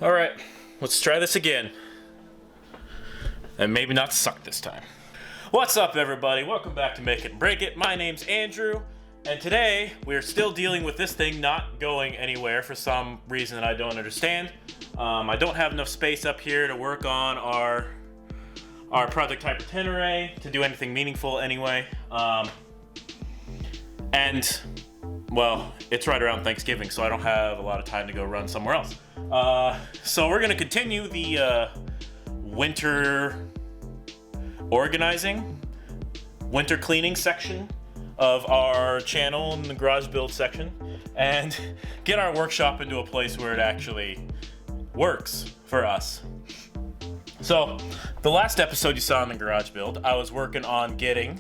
Alright, let's try this again. And maybe not suck this time. What's up, everybody? Welcome back to Make It and Break It. My name's Andrew, and today we're still dealing with this thing not going anywhere for some reason that I don't understand. I don't have enough space up here to work on our Project Ute Chrysler array to do anything meaningful anyway. And, well, it's right around Thanksgiving, so I don't have a lot of time to go run somewhere else. So we're gonna continue the winter organizing, winter cleaning section of our channel in the garage build section, and get our workshop into a place where it actually works for us. So the last episode you saw in the garage build, I was working on getting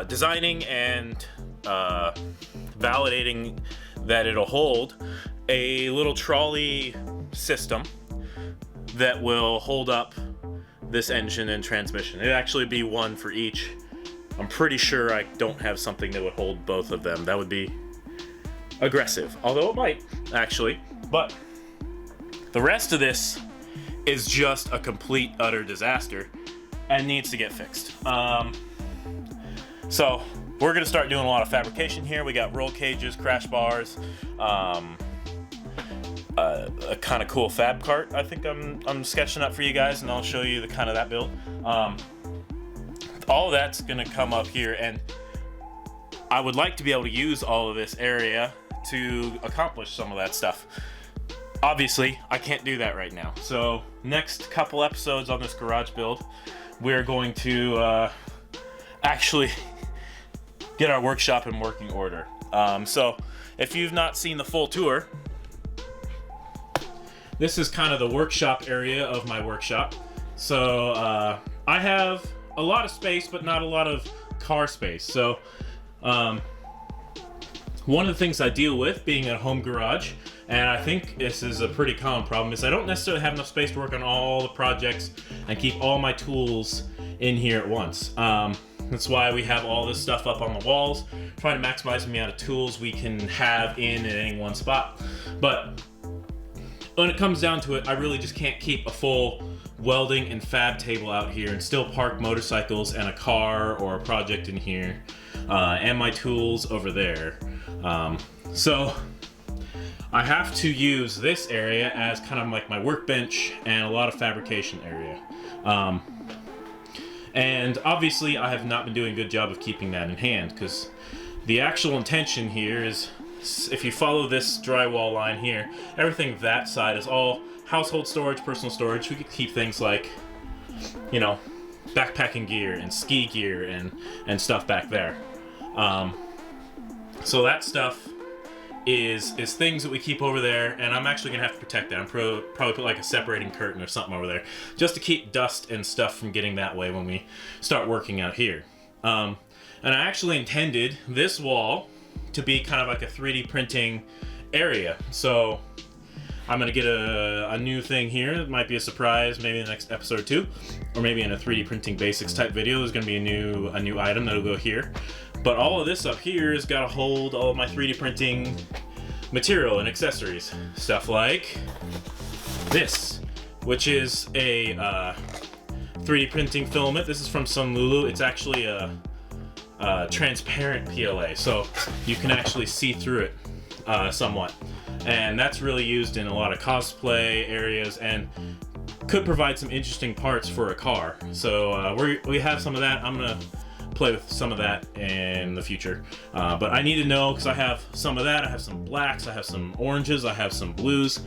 designing and validating that it'll hold a little trolley system that will hold up this engine and transmission. It'd actually be one for each. I'm pretty sure I don't have something that would hold both of them. That would be aggressive, although it might actually. But the rest of this is just a complete utter disaster and needs to get fixed. So we're gonna start doing a lot of fabrication here. We got roll cages, crash bars, a kind of cool fab cart I think I'm sketching up for you guys, and I'll show you the kind of that build. All of that's gonna come up here, and I would like to be able to use all of this area to accomplish some of that stuff. Obviously, I can't do that right now. So next couple episodes on this garage build, we're going to actually get our workshop in working order. So if you've not seen the full tour, this is kind of the workshop area of my workshop. So I have a lot of space, but not a lot of car space. So one of the things I deal with being a home garage, and I think this is a pretty common problem, is I don't necessarily have enough space to work on all the projects and keep all my tools in here at once. That's why we have all this stuff up on the walls, trying to maximize the amount of tools we can have in at any one spot. But when it comes down to it, I really just can't keep a full welding and fab table out here and still park motorcycles and a car or a project in here, and my tools over there. So I have to use this area as kind of like my workbench and a lot of fabrication area. And obviously I have not been doing a good job of keeping that in hand, because the actual intention here is, if you follow this drywall line here, everything that side is all household storage, personal storage. We could keep things like, you know, backpacking gear and ski gear and stuff back there. So that stuff is things that we keep over there, and I'm actually gonna have to protect that. I'm probably put like a separating curtain or something over there just to keep dust and stuff from getting that way when we start working out here. And I actually intended this wall to be kind of like a 3D printing area. So I'm gonna get a new thing here. It might be a surprise, maybe in the next episode or two, or maybe in a 3D printing basics type video. There's gonna be a new item that'll go here. But all of this up here has got to hold all of my 3D printing material and accessories. Stuff like this, which is a 3D printing filament. This is from Sunlulu. It's actually a transparent PLA, so you can actually see through it somewhat. And that's really used in a lot of cosplay areas and could provide some interesting parts for a car. So we have some of that. I'm gonna play with some of that in the future, but I need to know, because I have some of that. I have some blacks, I have some oranges, I have some blues,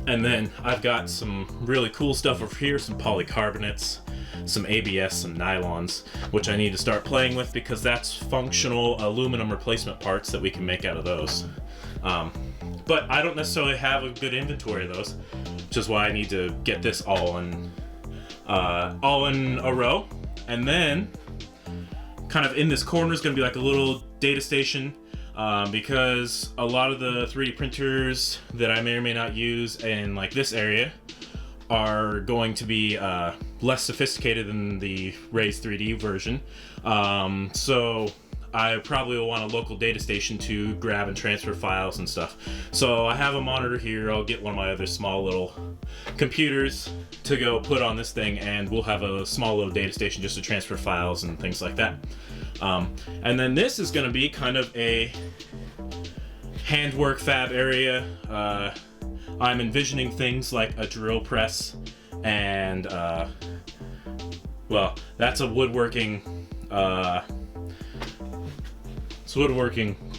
and then I've got some really cool stuff over here, some polycarbonates, some ABS, some nylons, which I need to start playing with, because that's functional aluminum replacement parts that we can make out of those. But I don't necessarily have a good inventory of those, which is why I need to get this all in a row. And then kind of in this corner is going to be like a little data station, because a lot of the 3D printers that I may or may not use in like this area are going to be less sophisticated than the Raise 3D version. So I probably will want a local data station to grab and transfer files and stuff. So I have a monitor here. I'll get one of my other small little computers to go put on this thing, and we'll have a small little data station just to transfer files and things like that. And then this is going to be kind of a handwork fab area. I'm envisioning things like a drill press and well, that's a woodworking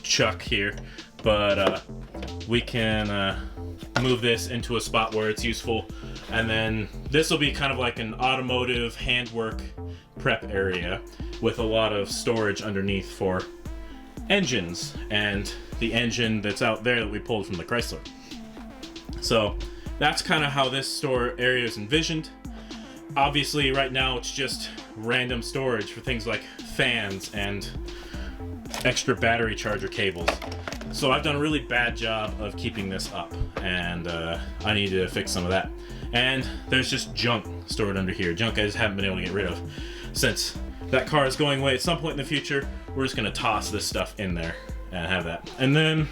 chuck here, but we can move this into a spot where it's useful, and then this will be kind of like an automotive handwork prep area with a lot of storage underneath for engines and the engine that's out there that we pulled from the Chrysler. So that's kind of how this store area is envisioned. Obviously right now it's just random storage for things like fans and extra battery charger cables. So I've done a really bad job of keeping this up, and I need to fix some of that. And there's just junk stored under here, junk I just haven't been able to get rid of. Since that car is going away at some point in the future, we're just gonna toss this stuff in there and have that. And then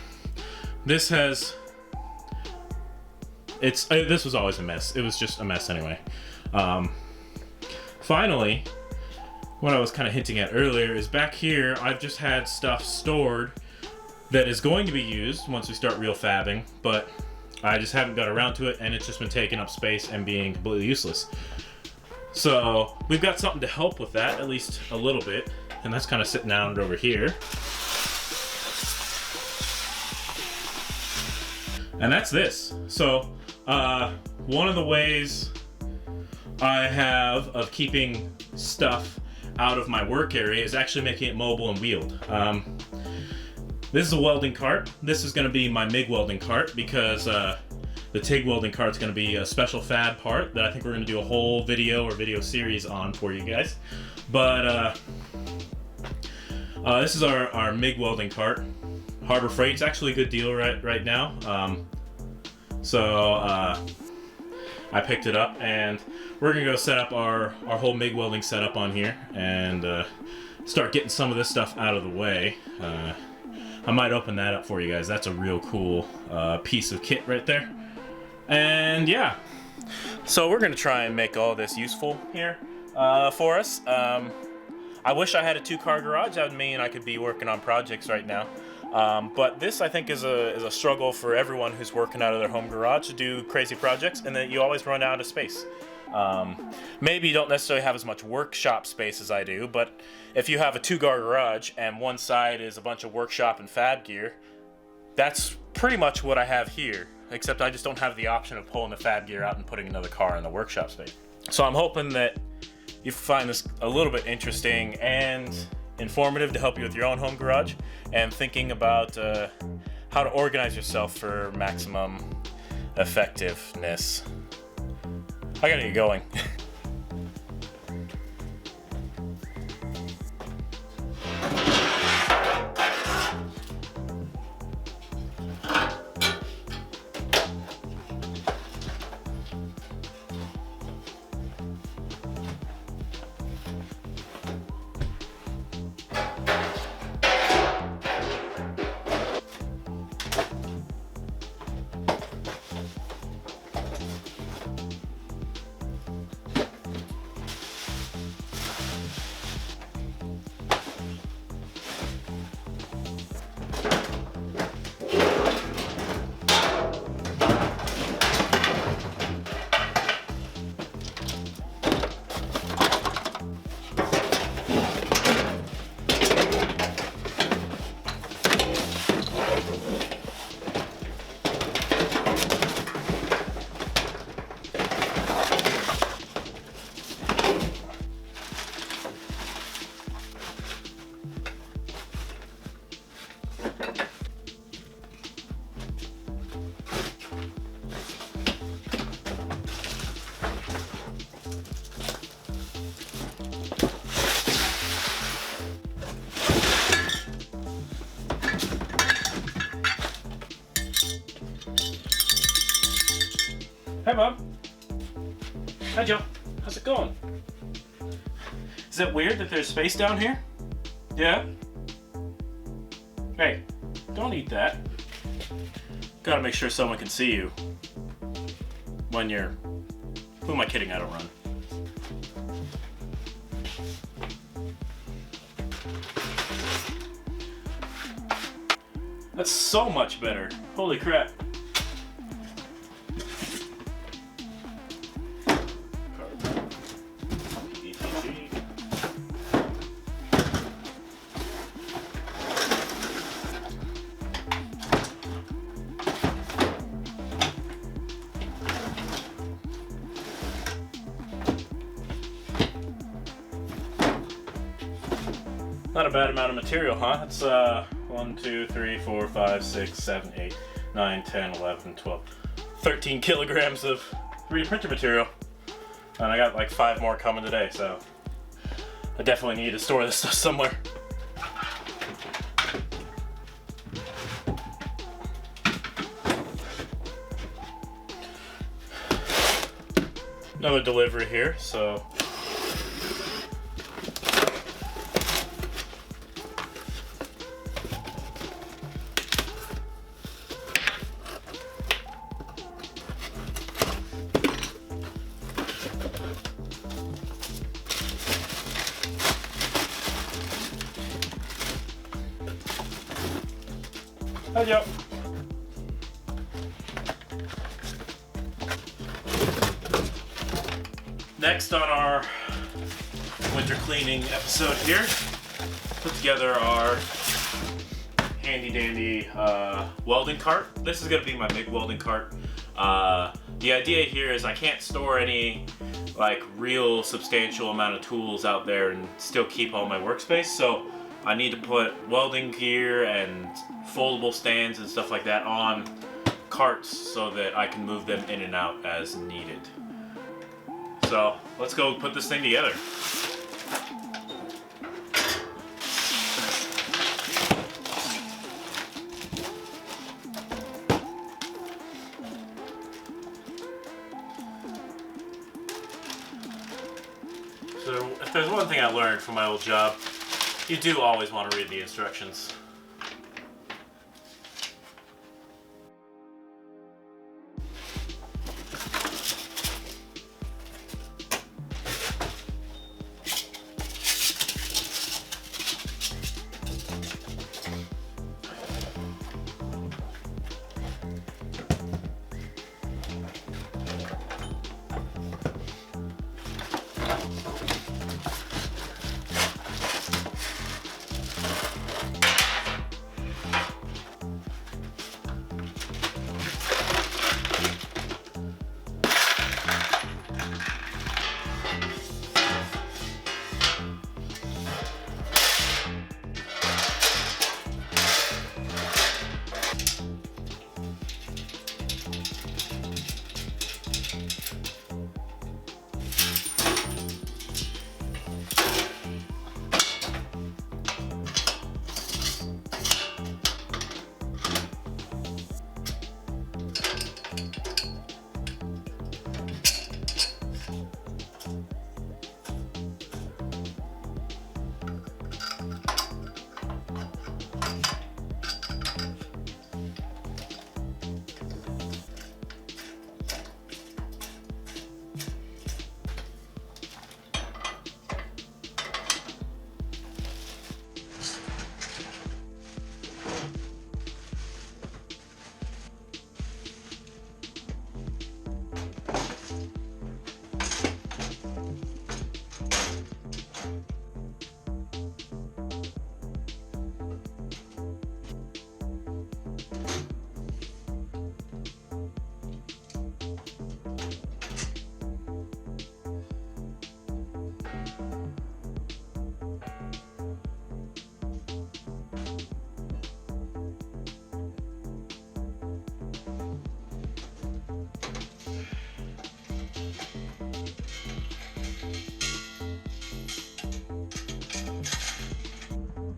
this has, this was always a mess. It was just a mess anyway. Finally, what I was kind of hinting at earlier is back here I've just had stuff stored that is going to be used once we start real fabbing, but I just haven't got around to it, and it's just been taking up space and being completely useless. So we've got something to help with that, at least a little bit, and that's kind of sitting down over here. And that's this. So one of the ways I have of keeping stuff out of my work area is actually making it mobile and wheeled. This is a welding cart. This is going to be my MIG welding cart, because the TIG welding cart is going to be a special fab part that I think we're going to do a whole video or video series on for you guys. But this is our MIG welding cart. Harbor Freight's actually a good deal right now. So I picked it up, and we're gonna go set up our whole MIG welding setup on here and start getting some of this stuff out of the way. I might open that up for you guys. That's a real cool piece of kit right there. And yeah, so we're gonna try and make all this useful here for us. I wish I had a 2-car garage. That would mean I could be working on projects right now. But this, I think, is a struggle for everyone who's working out of their home garage to do crazy projects, and then you always run out of space. Maybe you don't necessarily have as much workshop space as I do, but if you have a 2-car garage and one side is a bunch of workshop and fab gear, that's pretty much what I have here, except I just don't have the option of pulling the fab gear out and putting another car in the workshop space. So I'm hoping that you find this a little bit interesting and informative to help you with your own home garage and thinking about how to organize yourself for maximum effectiveness. I gotta get going. Hi, Bob. Hi, Joe. How's it going? Is it weird that there's space down here? Yeah? Hey, don't eat that. Gotta make sure someone can see you when you're... Who am I kidding? I don't run. That's so much better. Holy crap. Not a bad amount of material, huh? It's 1, 2, 3, 4, 5, 6, 7, 8, 9, 10, 11, 12, 13 kilograms of 3D printer material. And I got like 5 more coming today, so I definitely need to store this stuff somewhere. Another delivery here, so hi, Joe. Next on our winter cleaning episode here, put together our handy dandy welding cart. This is gonna be my big welding cart. The idea here is I can't store any like real substantial amount of tools out there and still keep all my workspace, so I need to put welding gear and foldable stands and stuff like that on carts so that I can move them in and out as needed. So let's go put this thing together. So if there's one thing I learned from my old job, you do always want to read the instructions.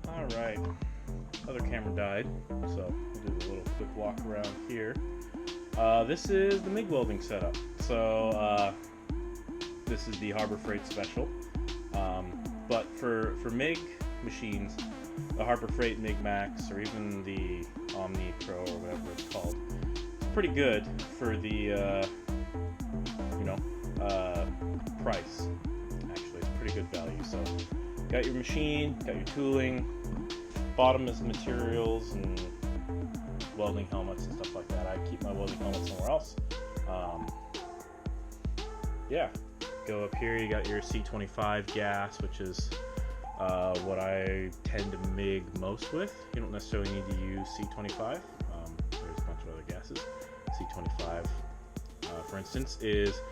Alright, other camera died, so we'll do a little quick walk around here. This is the MIG welding setup. So this is the Harbor Freight Special. But for MIG machines, the Harbor Freight MIG Max or even the Omni Pro or whatever it's called. It's pretty good for the price. Actually, it's pretty good value. So, got your machine, got your tooling. Bottom is materials and welding helmets and stuff like that. I keep my welding helmet somewhere else. Yeah, go up here. You got your C25 gas, which is what I tend to MIG most with. You don't necessarily need to use C25. There's a bunch of other gases. C25, for instance, is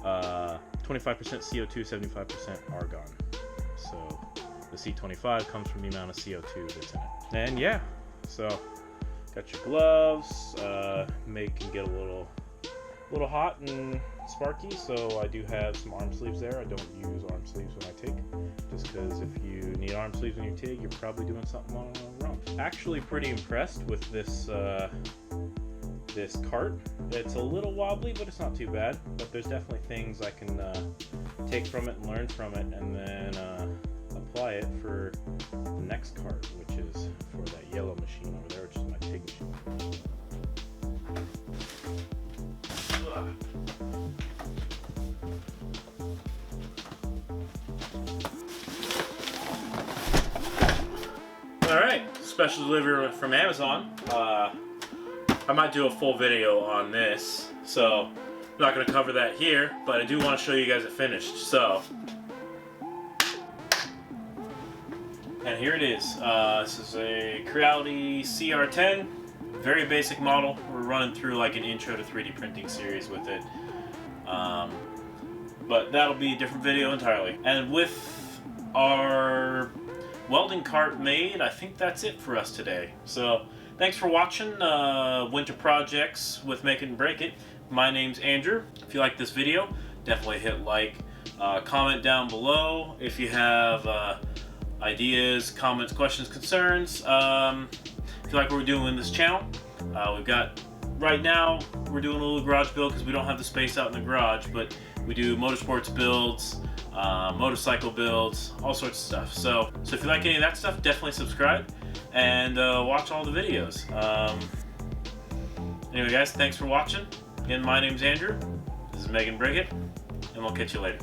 25% CO2, 75% argon. So the C25 comes from the amount of CO2 that's in it. And yeah, so got your gloves. MIG can get a little hot and sparky, so I do have some arm sleeves there. I don't use arm sleeves when I TIG, just because if you need arm sleeves when you TIG, you're probably doing something wrong. Actually pretty impressed with this this cart. It's a little wobbly, but it's not too bad. But there's definitely things I can take from it and learn from it, and then apply it for the next cart, which is for that yellow machine over there, which is my TIG machine. Alright, special delivery from Amazon. I might do a full video on this, so I'm not going to cover that here, but I do want to show you guys it finished. So, and here it is. This is a Creality CR-10, very basic model. We're running through like an intro to 3D printing series with it, but that'll be a different video entirely. And with our welding cart made, I think that's it for us today. So thanks for watching Winter Projects with Make It and Break It. My name's Andrew. If you like this video, definitely hit like. Comment down below if you have ideas, comments, questions, concerns. If you like what we're doing in this channel, we've got, right now, we're doing a little garage build because we don't have the space out in the garage, but we do motorsports builds, motorcycle builds, all sorts of stuff. So if you like any of that stuff, definitely subscribe and watch all the videos. Anyway guys, thanks for watching. Again, my name's Andrew. This is Make It and Break It, and we'll catch you later.